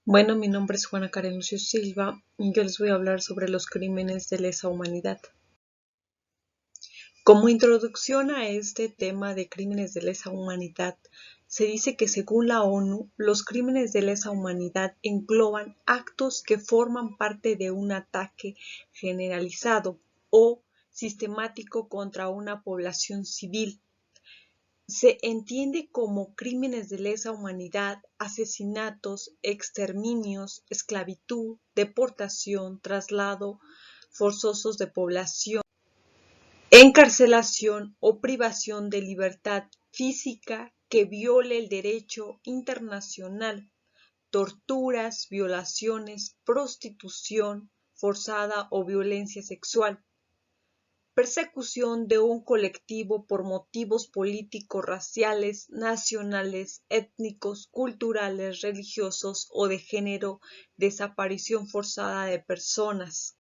Bueno, mi nombre es Juana Karen Lucio Silva y yo les voy a hablar sobre los crímenes de lesa humanidad. Como introducción a este tema de crímenes de lesa humanidad, se dice que según la ONU, los crímenes de lesa humanidad engloban actos que forman parte de un ataque generalizado o sistemático contra una población civil. Se entiende como crímenes de lesa humanidad, asesinatos, exterminios, esclavitud, deportación, traslado forzosos de población, encarcelación o privación de libertad física que viole el derecho internacional, torturas, violaciones, prostitución forzada o violencia sexual. Persecución de un colectivo por motivos políticos, raciales, nacionales, étnicos, culturales, religiosos o de género, desaparición forzada de personas,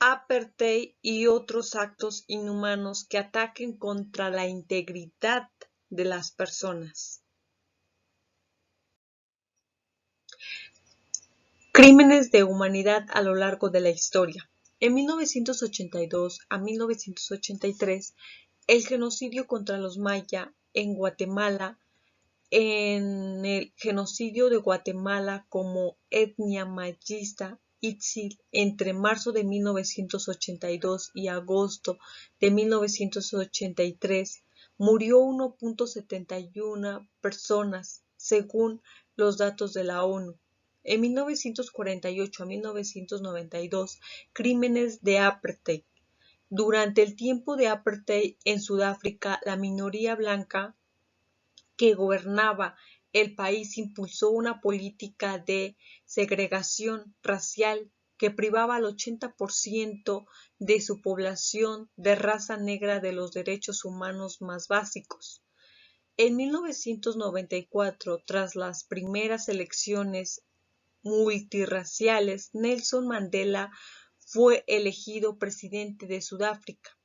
apartheid y otros actos inhumanos que ataquen contra la integridad de las personas. Crímenes de humanidad a lo largo de la historia. En 1982 a 1983, el genocidio contra los maya en Guatemala, en el genocidio de Guatemala como etnia mayista Itzil entre marzo de 1982 y agosto de 1983, murió 1.71 personas, según los datos de la ONU. En 1948 a 1992, crímenes de apartheid. Durante el tiempo de apartheid en Sudáfrica, la minoría blanca que gobernaba el país impulsó una política de segregación racial que privaba al 80% de su población de raza negra de los derechos humanos más básicos. En 1994, tras las primeras elecciones multirraciales, Nelson Mandela fue elegido presidente de Sudáfrica.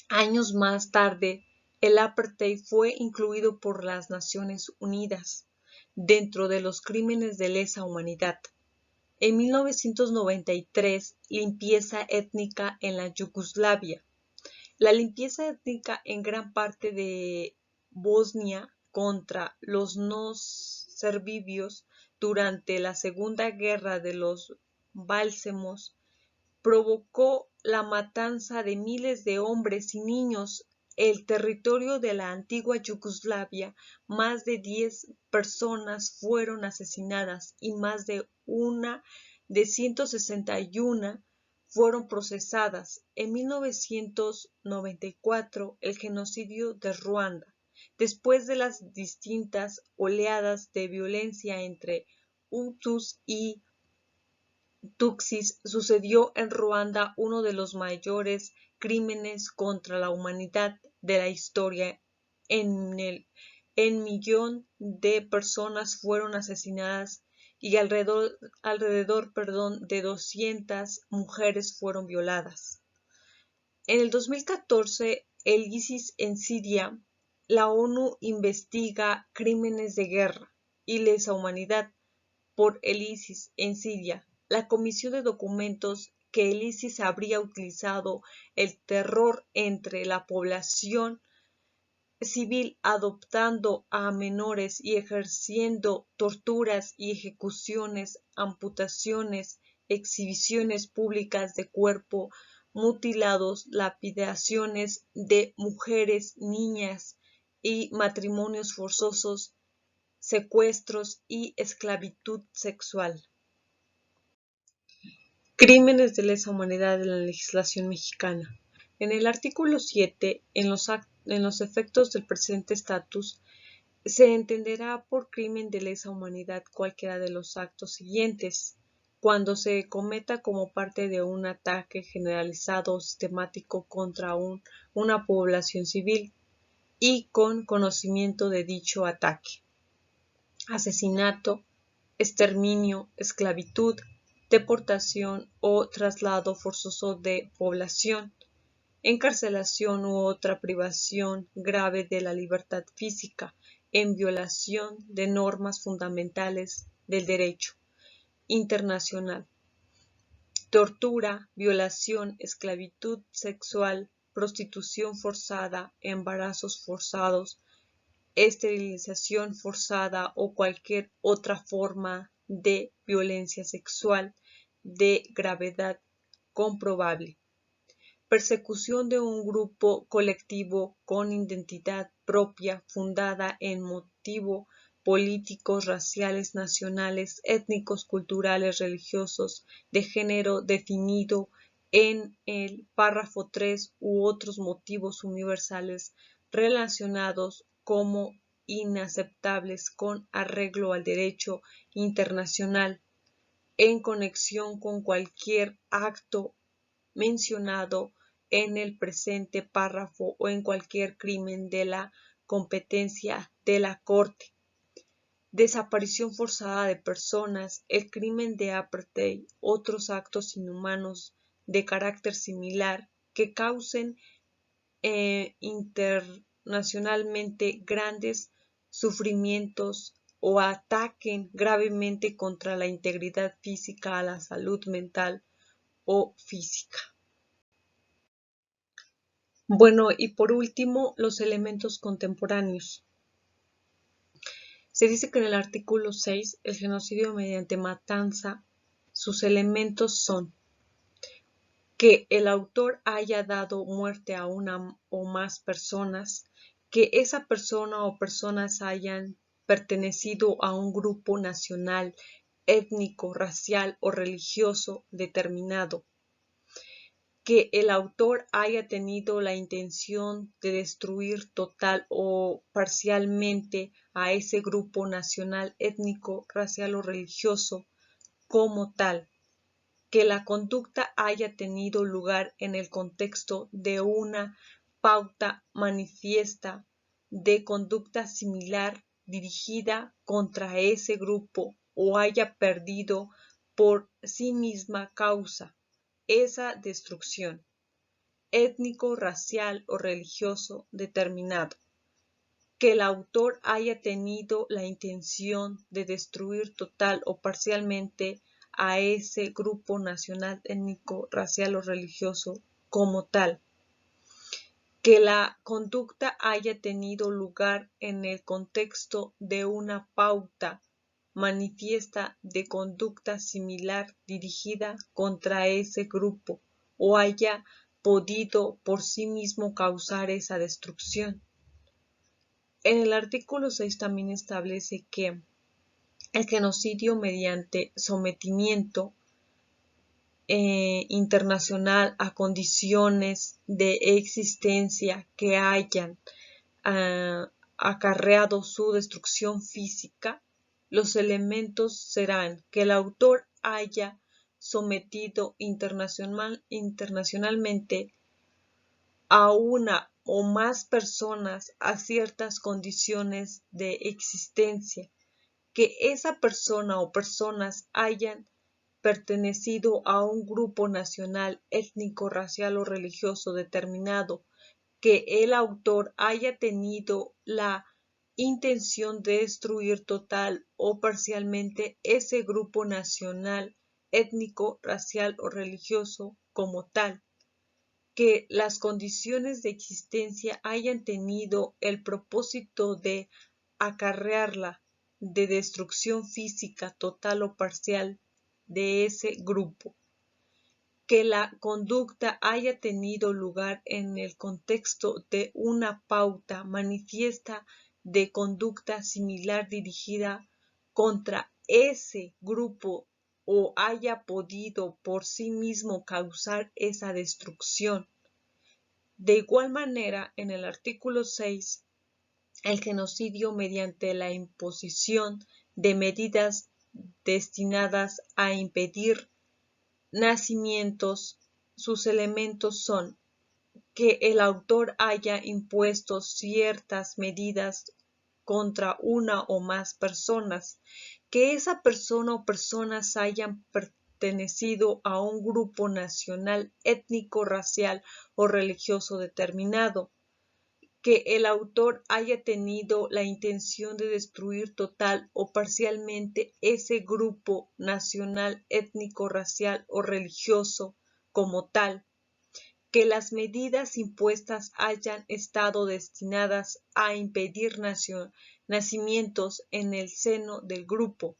Años más tarde, el apartheid fue incluido por las Naciones Unidas dentro de los crímenes de lesa humanidad. En 1993, limpieza étnica en la Yugoslavia. La limpieza étnica en gran parte de Bosnia contra los no serbios durante la Segunda Guerra de los Bálsamos provocó la matanza de miles de hombres y niños. El territorio de la antigua Yugoslavia, más de 10 personas fueron asesinadas y más de 161 fueron procesadas. En 1994, el genocidio de Ruanda. Después de las distintas oleadas de violencia entre Hutus y Tutsis, sucedió en Ruanda uno de los mayores crímenes contra la humanidad de la historia. En millón de personas fueron asesinadas y alrededor de 200 mujeres fueron violadas. En el 2014, el ISIS en Siria, la ONU investiga crímenes de guerra y lesa humanidad por el ISIS en Siria. La Comisión de Documentos que el ISIS habría utilizado el terror entre la población civil adoptando a menores y ejerciendo torturas y ejecuciones, amputaciones, exhibiciones públicas de cuerpo mutilados, lapidaciones de mujeres, niñas y matrimonios forzosos, secuestros y esclavitud sexual. Crímenes de lesa humanidad en la legislación mexicana. En el artículo 7, en los efectos del presente estatus, se entenderá por crimen de lesa humanidad cualquiera de los actos siguientes, cuando se cometa como parte de un ataque generalizado o sistemático contra una población civil y con conocimiento de dicho ataque. Asesinato, exterminio, esclavitud, deportación o traslado forzoso de población, encarcelación u otra privación grave de la libertad física, en violación de normas fundamentales del derecho internacional: tortura, violación, esclavitud sexual, prostitución forzada, embarazos forzados, esterilización forzada o cualquier otra forma de violencia sexual de gravedad comprobable. Persecución de un grupo colectivo con identidad propia fundada en motivos políticos, raciales, nacionales, étnicos, culturales, religiosos, de género definido en el párrafo 3 u otros motivos universales relacionados como inaceptables con arreglo al derecho internacional en conexión con cualquier acto mencionado en el presente párrafo o en cualquier crimen de la competencia de la Corte. Desaparición forzada de personas, el crimen de apartheid, otros actos inhumanos de carácter similar que causen internacionalmente grandes sufrimientos o ataquen gravemente contra la integridad física, a la salud mental o física. Bueno, y por último, los elementos contemporáneos. Se dice que en el artículo 6, el genocidio mediante matanza, sus elementos son que el autor haya dado muerte a una o más personas, que esa persona o personas hayan pertenecido a un grupo nacional, étnico, racial o religioso determinado, que el autor haya tenido la intención de destruir total o parcialmente a ese grupo nacional, étnico, racial o religioso como tal, que la conducta haya tenido lugar en el contexto de una pauta manifiesta de conducta similar dirigida contra ese grupo o haya perdido por sí misma causa esa destrucción, étnico, racial o religioso determinado, que el autor haya tenido la intención de destruir total o parcialmente a ese grupo nacional, étnico, racial o religioso como tal, que la conducta haya tenido lugar en el contexto de una pauta manifiesta de conducta similar dirigida contra ese grupo o haya podido por sí mismo causar esa destrucción. En el artículo 6 también establece que el genocidio mediante sometimiento internacional a condiciones de existencia que hayan acarreado su destrucción física, los elementos serán que el autor haya sometido internacionalmente a una o más personas a ciertas condiciones de existencia, que esa persona o personas hayan pertenecido a un grupo nacional, étnico, racial o religioso determinado, que el autor haya tenido la intención de destruir total o parcialmente ese grupo nacional, étnico, racial o religioso como tal, que las condiciones de existencia hayan tenido el propósito de acarrearla de destrucción física total o parcial de ese grupo, que la conducta haya tenido lugar en el contexto de una pauta manifiesta de conducta similar dirigida contra ese grupo o haya podido por sí mismo causar esa destrucción. De igual manera, en el artículo 6, el genocidio mediante la imposición de medidas destinadas a impedir nacimientos, sus elementos son que el autor haya impuesto ciertas medidas contra una o más personas, que esa persona o personas hayan pertenecido a un grupo nacional, étnico, racial o religioso determinado, que el autor haya tenido la intención de destruir total o parcialmente ese grupo nacional, étnico, racial o religioso como tal, que las medidas impuestas hayan estado destinadas a impedir nacimientos en el seno del grupo,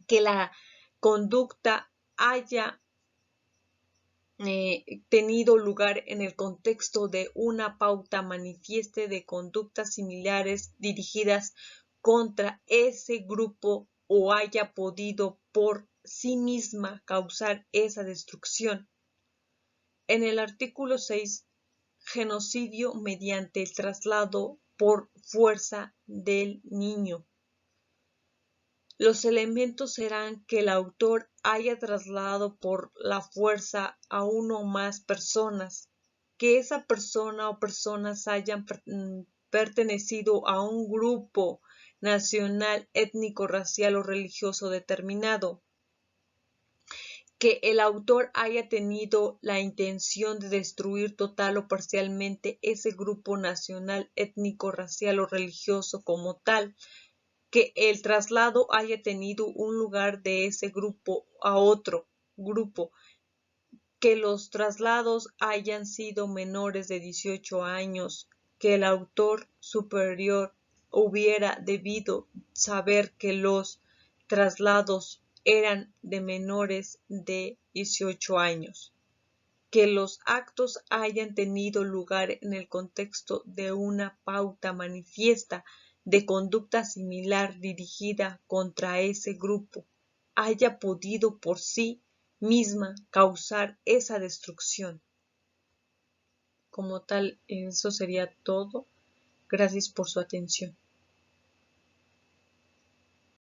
que la conducta haya tenido lugar en el contexto de una pauta manifiesta de conductas similares dirigidas contra ese grupo o haya podido por sí misma causar esa destrucción. En el artículo 6, genocidio mediante el traslado por fuerza del niño. Los elementos serán que el autor haya trasladado por la fuerza a uno o más personas, que esa persona o personas hayan pertenecido a un grupo nacional, étnico, racial o religioso determinado, que el autor haya tenido la intención de destruir total o parcialmente ese grupo nacional, étnico, racial o religioso como tal, que el traslado haya tenido un lugar de ese grupo a otro grupo, que los traslados hayan sido menores de 18 años, que el autor superior hubiera debido saber que los traslados eran de menores de 18 años, que los actos hayan tenido lugar en el contexto de una pauta manifiesta de conducta similar dirigida contra ese grupo, haya podido por sí misma causar esa destrucción. Como tal, eso sería todo. Gracias por su atención.